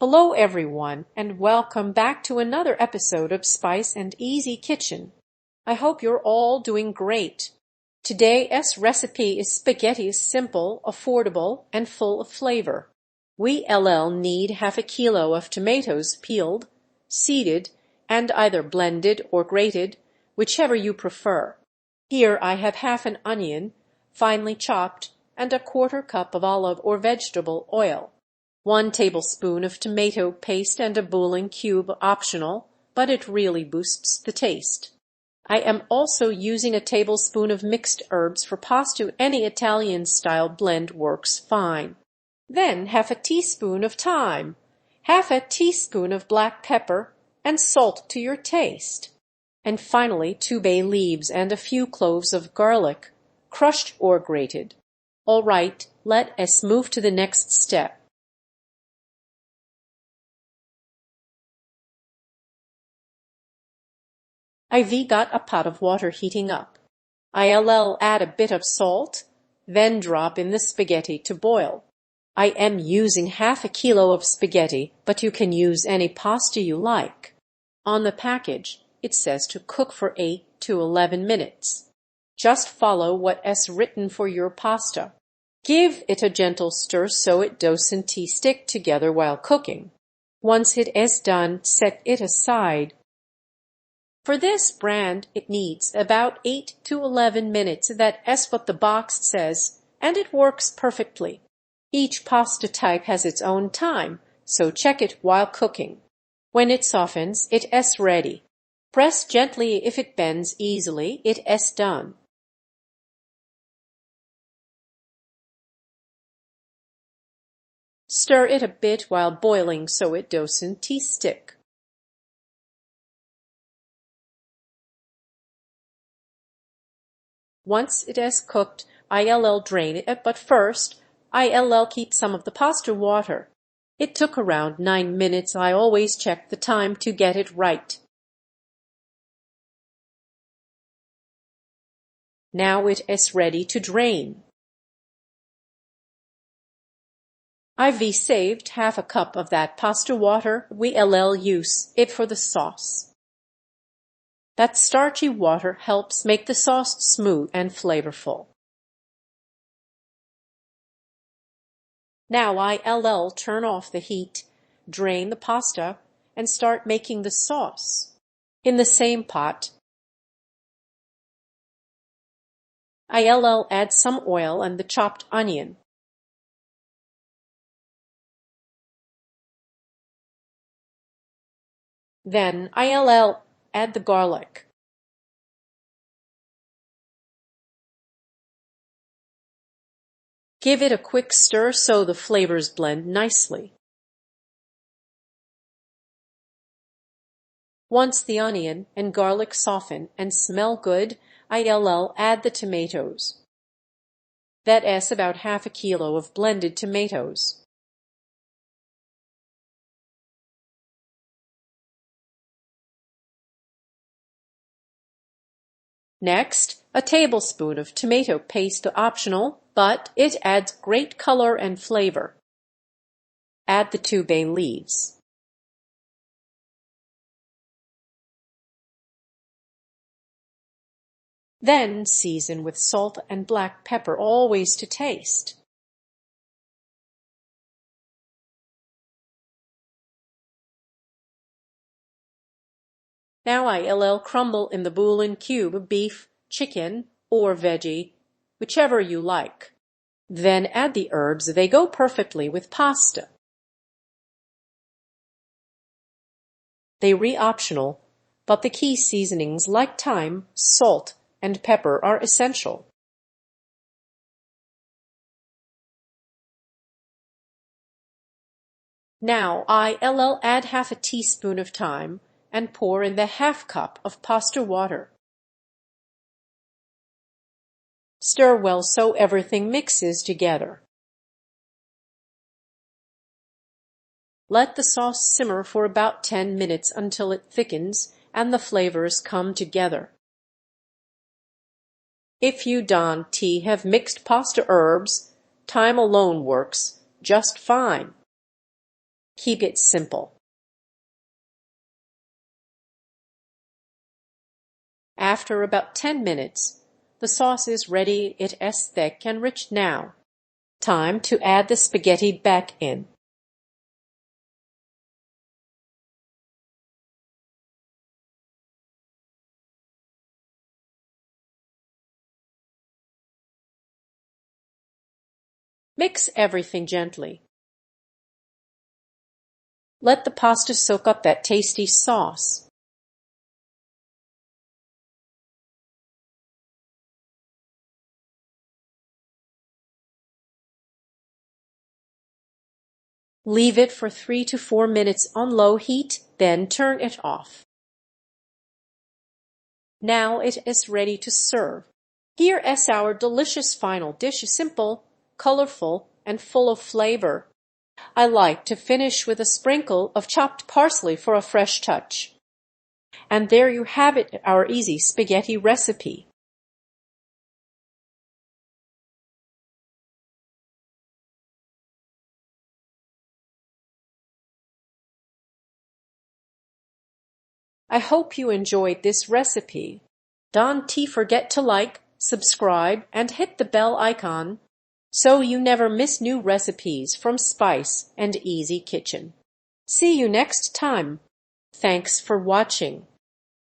Hello everyone, and welcome back to another episode of Spice and Easy Kitchen. I hope you're all doing great. Today's recipe is spaghetti simple, affordable, and full of flavor. We need half a kilo of tomatoes peeled, seeded, and either blended or grated, whichever you prefer. Here I have half an onion, finely chopped, and a quarter cup of olive or vegetable oil. 1 tablespoon of tomato paste and a bouillon cube optional, but it really boosts the taste. I am also using a tablespoon of mixed herbs for pasta. Any Italian-style blend works fine. Then half a teaspoon of thyme, half a teaspoon of black pepper, and salt to your taste. And finally 2 bay leaves and a few cloves of garlic, crushed or grated. All right, let us move to the next step. I've got a pot of water heating up. I'll add a bit of salt, then drop in the spaghetti to boil. I am using half a kilo of spaghetti, but you can use any pasta you like. On the package, it says to cook for 8 to 11 minutes. Just follow what's written for your pasta. Give it a gentle stir so it doesn't stick together while cooking. Once it is done, set it aside. For this brand, it needs about 8 to 11 minutes. That's what the box says, and it works perfectly. Each pasta type has its own time, so check it while cooking. When it softens, it's ready. Press gently. If it bends easily, it's done. Stir it a bit while boiling so it doesn't stick. Once it is cooked, I'll drain it, but first, I'll keep some of the pasta water. It took around 9 minutes. I always check the time to get it right. Now it is ready to drain. I've saved half a cup of that pasta water. We'll use it for the sauce. That starchy water helps make the sauce smooth and flavorful. Now I'll turn off the heat, drain the pasta, and start making the sauce. In the same pot, I'll add some oil and the chopped onion. Then I'll add the garlic. Give it a quick stir so the flavors blend nicely. Once the onion and garlic soften and smell good, I'll add the tomatoes. That's about half a kilo of blended tomatoes. Next, a tablespoon of tomato paste, optional, but it adds great color and flavor. Add the 2 bay leaves. Then season with salt and black pepper, always to taste. Now I'll crumble in the bouillon cube beef, chicken, or veggie, whichever you like. Then add the herbs. They go perfectly with pasta. They're optional, but the key seasonings like thyme, salt, and pepper are essential. Now I'll add half a teaspoon of thyme and pour in the half cup of pasta water. Stir well so everything mixes together. Let the sauce simmer for about 10 minutes until it thickens and the flavors come together. If you don't have mixed pasta herbs, thyme alone works just fine. Keep it simple. After about 10 minutes, the sauce is ready. It is thick and rich now. Time to add the spaghetti back in. Mix everything gently. Let the pasta soak up that tasty sauce. Leave it for 3 to 4 minutes on low heat, then turn it off. Now it is ready to serve. Here is our delicious final dish, simple, colorful, and full of flavor. I like to finish with a sprinkle of chopped parsley for a fresh touch. And there you have it, our easy spaghetti recipe. I hope you enjoyed this recipe. Don't forget to like, subscribe, and hit the bell icon so you never miss new recipes from Spice and Easy Kitchen. See you next time. Thanks for watching.